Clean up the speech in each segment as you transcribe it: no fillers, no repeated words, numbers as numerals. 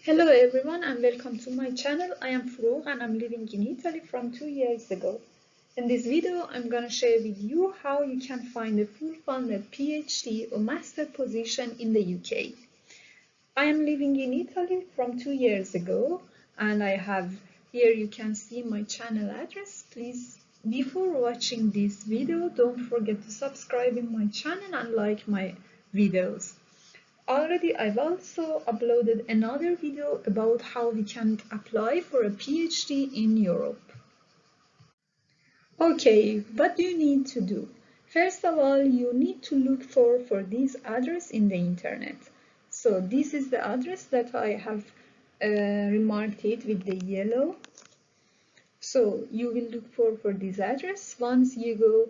Hello everyone and welcome to my channel. I am Froug and I'm living in Italy from 2 years ago. In this video, I'm going to share with you how you can find a full-funded PhD or master position in the UK. I am living in Italy from 2 years ago and I have here you can see my channel address. Please, before watching this video, don't forget to subscribe in my channel and like my videos. Already, I've also uploaded another video about how we can apply for a PhD in Europe. Okay, what do you need to do? First of all, you need to look for this address in the internet. So this is the address that I have remarked it with the yellow. So you will look for this address. Once you go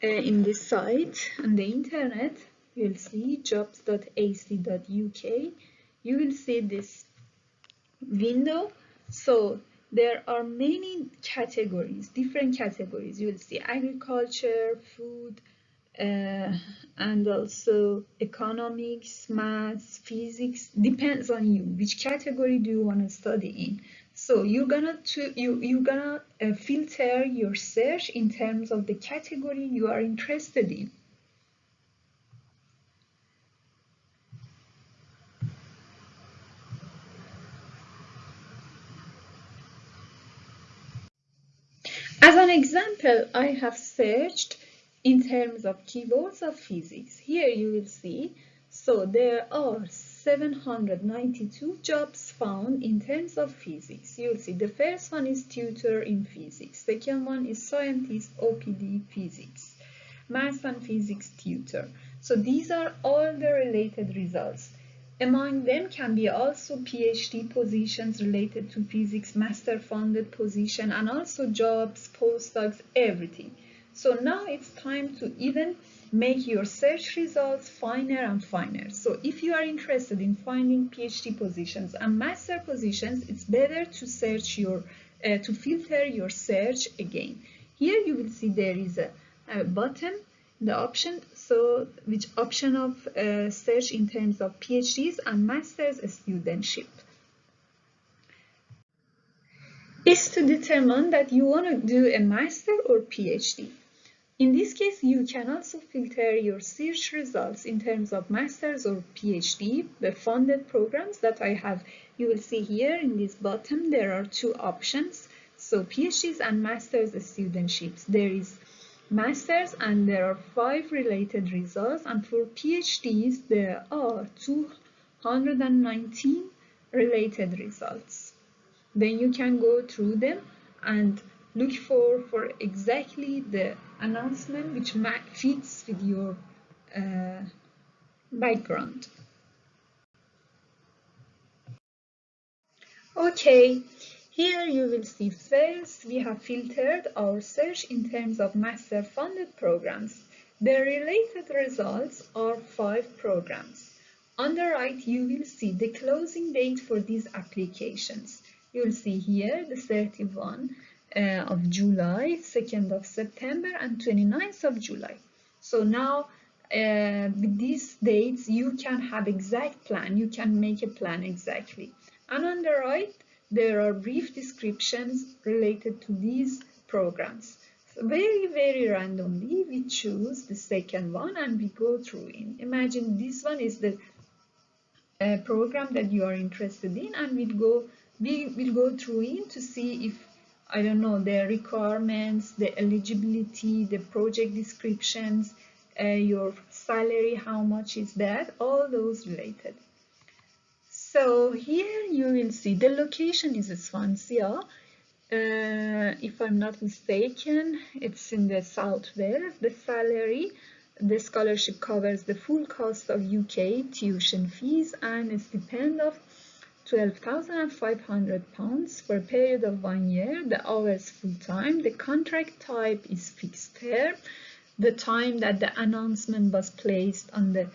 in this site on the internet, you'll see jobs.ac.uk. You will see this window. So there are many categories, different categories. You will see agriculture, food, and also economics, maths, physics. Depends on you. Which category do you want to study in? So you're gonna filter your search in terms of the category you are interested in. As an example, I have searched in terms of keywords of physics. Here you will see, so there are 792 jobs found in terms of physics. You'll see the first one is tutor in physics, second one is scientist OPD physics, maths and physics tutor. So these are all the related results. Among them can be also PhD positions related to physics, master funded position, and also jobs, postdocs, everything. So now it's time to even make your search results finer and finer. So if you are interested in finding PhD positions and master positions, it's better to search to filter your search again. Here you will see there is a button, the option, so which option of search in terms of PhDs and master's studentship is to determine that you want to do a master or PhD. In this case, you can also filter your search results in terms of master's or PhD, the funded programs that I have. You will see here in this bottom, there are two options. So PhDs and master's studentships. There is master's and there are 5 related results, and for PhDs there are 219 related results. Then you can go through them and look for exactly the announcement which fits with your background. Okay, here you will see first we have filtered our search in terms of master funded programs. The related results are 5 programs. On the right you will see the closing date for these applications. You will see here the 31 of July, 2nd of September and 29th of July. So now with these dates you can have exact plan, you can make a plan exactly. And on the right, there are brief descriptions related to these programs. So very randomly, we choose the second one and we go through it. Imagine this one is the program that you are interested in, and we will go through it to see if, I don't know, the requirements, the eligibility, the project descriptions, your salary, how much is that, all those related. So here you will see the location is Swansea. If I'm not mistaken, it's in the southwest. The salary, the scholarship covers the full cost of UK tuition fees and a stipend of £12,500 for a period of 1 year. The hours full-time. The contract type is fixed term. The time that the announcement was placed on the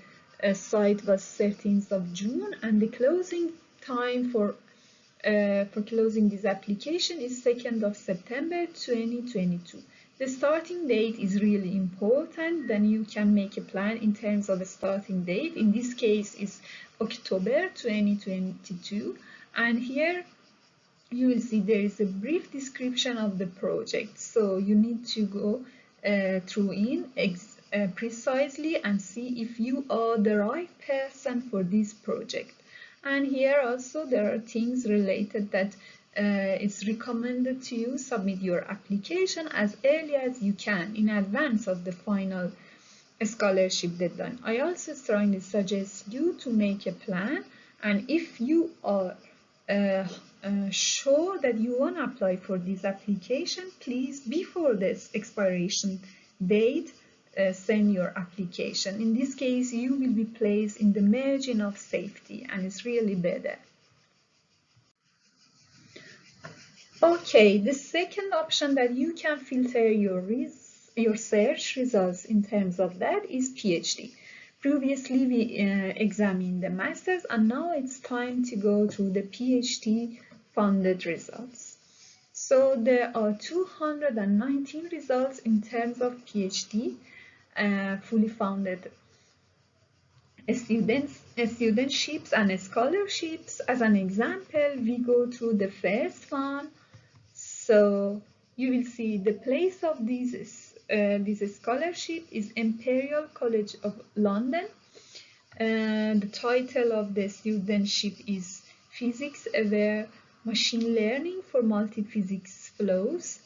site was 13th of June, and the closing time for closing this application is 2nd of September 2022. The starting date is really important. Then you can make a plan in terms of a starting date. In this case, it's October 2022. And here you will see there is a brief description of the project. So you need to go through precisely and see if you are the right person for this project. And here also there are things related that it's recommended to you submit your application as early as you can in advance of the final scholarship deadline. I also strongly suggest you to make a plan, and if you are sure that you want to apply for this application, please before this expiration date send your application. In this case, you will be placed in the margin of safety, and it's really better. Okay, the second option that you can filter your search results in terms of that is PhD. Previously, we examined the master's, and now it's time to go through the PhD funded results. So there are 219 results in terms of PhD fully funded studentships and scholarships. As an example, we go through the first one. So you will see the place of this scholarship is Imperial College of London. And the title of the studentship is Physics Aware Machine Learning for Multiphysics Flows,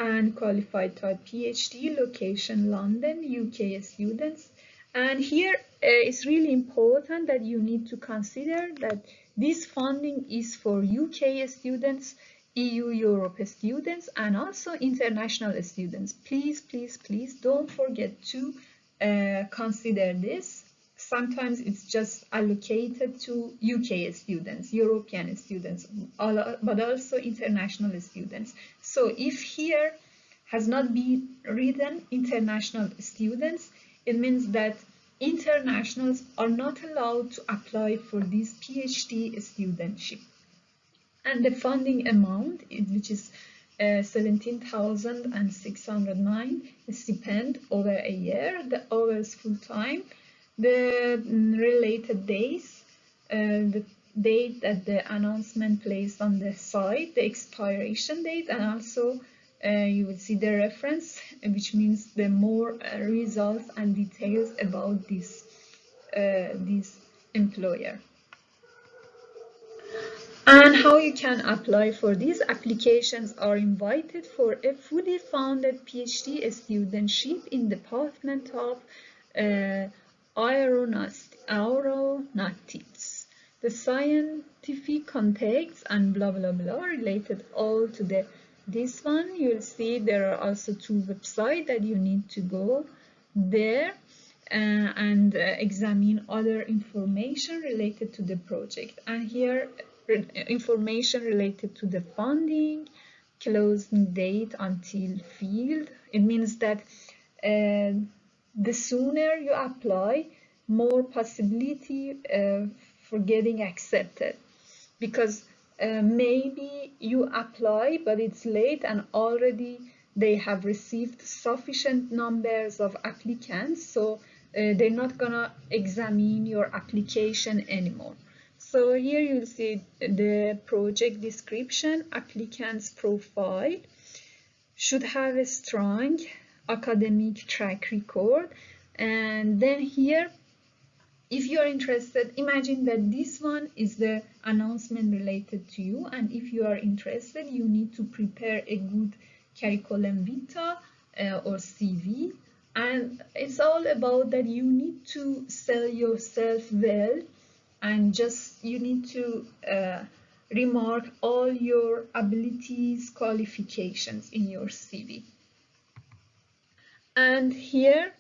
and qualified type PhD, location London, UK students. And here it's really important that you need to consider that this funding is for UK students, EU Europe students, and also international students. Please, please, please don't forget to consider this. Sometimes it's just allocated to UK students, European students, but also international students. So if here has not been written international students, it means that internationals are not allowed to apply for this PhD studentship. And the funding amount, which is 17,609 stipend over a year, the hours full time, the related days, the date that the announcement placed on the site, the expiration date, and also you will see the reference, which means the more results and details about this employer. And how you can apply for these applications are invited for a fully funded PhD studentship in Department of Aeronautics. The scientific contacts and blah blah blah related all to this one. You'll see there are also 2 websites that you need to go there and examine other information related to the project. And here information related to the funding, closing date until field. It means that the sooner you apply, more possibility for getting accepted, because maybe you apply but it's late and already they have received sufficient numbers of applicants, so they're not gonna examine your application anymore. So here you'll see the project description, applicant's profile, should have a strong academic track record. And then here, if you are interested, imagine that this one is the announcement related to you, and if you are interested, you need to prepare a good curriculum vitae or CV, and it's all about that you need to sell yourself well, and just you need to remark all your abilities, qualifications in your CV. And here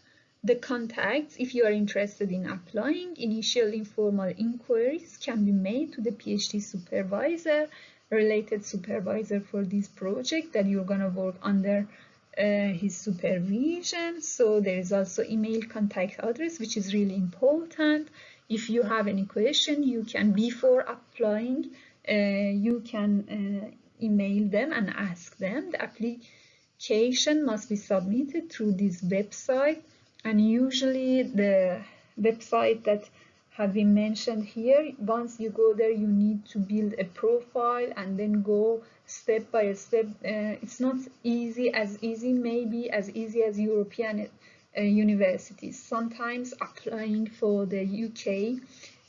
the contacts, if you are interested in applying, initial informal inquiries can be made to the PhD supervisor, related supervisor for this project that you're going to work under his supervision. So there is also email contact address, which is really important. If you have any question, you can, before applying, you can email them and ask them. The application must be submitted through this website, and usually the website that have been mentioned here, once you go there you need to build a profile and then go step by step. It's not easy maybe as easy as European universities. Sometimes applying for the UK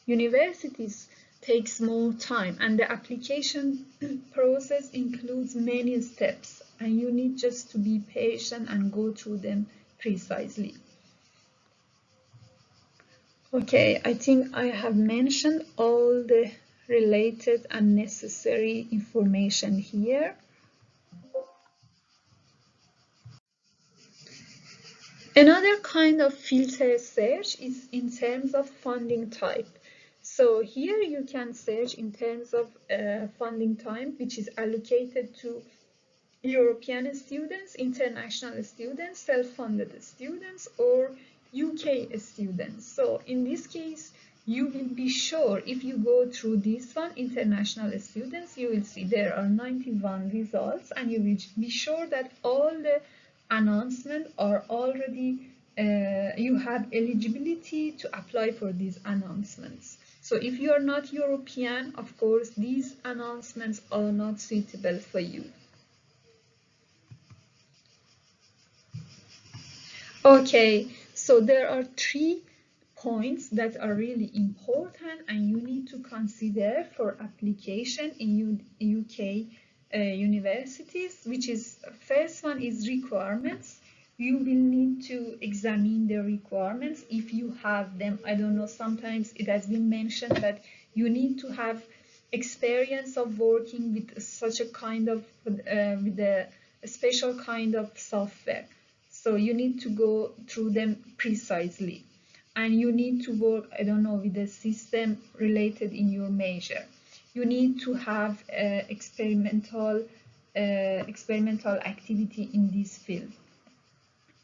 universities takes more time, and the application process includes many steps, and you need just to be patient and go through them precisely. Okay, I think I have mentioned all the related and necessary information here. Another kind of filter search is in terms of funding type. So here you can search in terms of funding type, which is allocated to European students, international students, self-funded students, or UK students. So in this case, you will be sure if you go through this one, international students, you will see there are 91 results, and you will be sure that all the announcements are already, you have eligibility to apply for these announcements. So if you are not European, of course, these announcements are not suitable for you. Okay, so there are 3 points that are really important and you need to consider for application in UK universities, which is first one is requirements. You will need to examine the requirements if you have them. I don't know, sometimes it has been mentioned that you need to have experience of working with such a kind of, with a special kind of software. So you need to go through them precisely, and you need to work, I don't know, with a system related in your major. You need to have experimental activity in this field,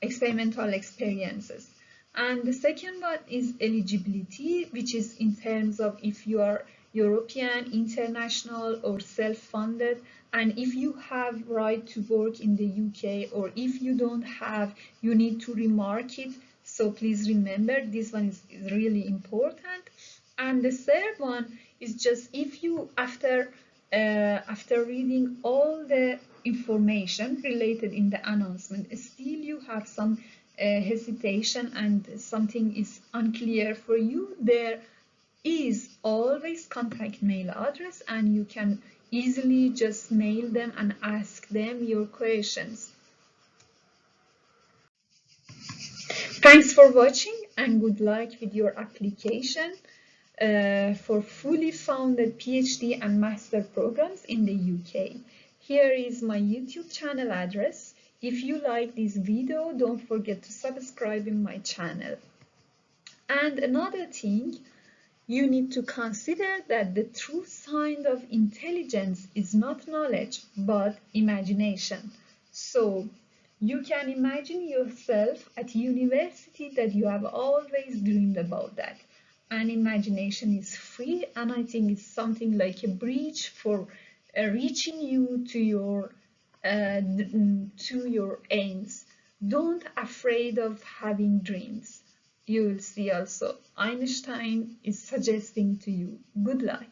experimental experiences. And the second one is eligibility, which is in terms of if you are European, international, or self-funded, and if you have right to work in the UK, or if you don't have, you need to remark it. So please remember, this one is really important. And the third one is just if you, after reading all the information related in the announcement, still you have some hesitation and something is unclear for you, there is always contact mail address, and you can easily just mail them and ask them your questions. Thanks for watching, and good luck with your application for fully funded PhD and master programs in the UK. Here is my YouTube channel address. If you like this video, don't forget to subscribe in my channel. And another thing, you need to consider that the true sign of intelligence is not knowledge, but imagination. So you can imagine yourself at university that you have always dreamed about that. And imagination is free, and I think it's something like a bridge for reaching you to your aims. Don't afraid of having dreams. You will see also Einstein is suggesting to you. Good luck.